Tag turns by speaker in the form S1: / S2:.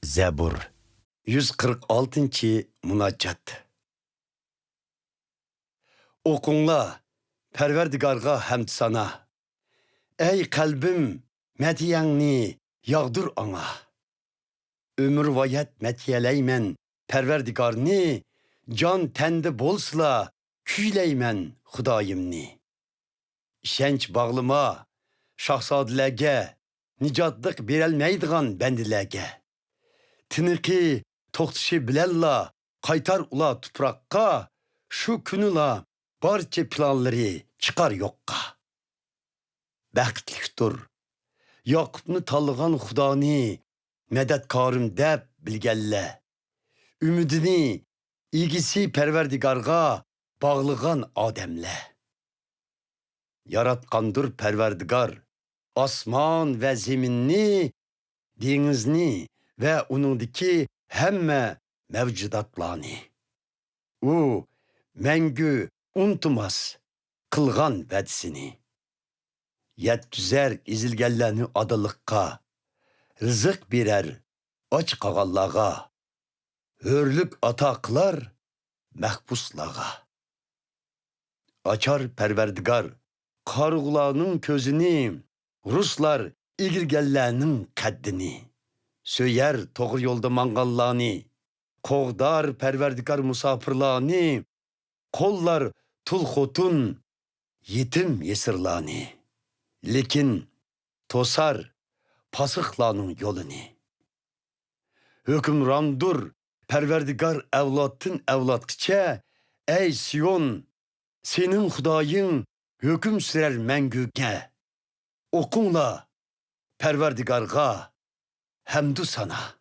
S1: Zebur 146. Munaccat. Okunla Perverdigarga hamd sana. Ey kalbim mediyeni yağdır ana. Ömür vayet mediyeleymen Perverdigarni. Can tendi bolsla küyleymen Hudayimni. İşenç bağlıma, şahsadilege, nicatlık berelmeydigan bendilege. Tiniki toxtışı bilella kaytar ula tuprakka, şu günüla barça planları çıkar yokka. Bəxtlikdir, Yakup'nu tallıgan Xudani, medetkarım deb bilgelle. Ümidini, ilgisi Perverdigarga bağlıgan ademle. Yaratkandır Perverdigar, asman ve zeminni, denizni ve onundaki hemme mevcudatlarını. O, mengü unutmaz kılgan vedisini. Yettüzer izilgellerini adılıkka, rızık birer aç kagallağa, hörlük ataklar mehpuslağa. Açar Perverdigar, karğulanın közünü, Ruslar ilgilgellerinin kaddini. Söyler toğru yolda mangallarını, Kovdar Perverdigar musafirlarını, kollar tulhotun yetim yesirlarını. Lekin tosar pasıklanın yolunu. Hükümrandur Perverdigar evlatın evlatçe, ey Siyon, senin Hudayın hüküm sürer mengüge. Okunla Perverdigarga hamdü sana.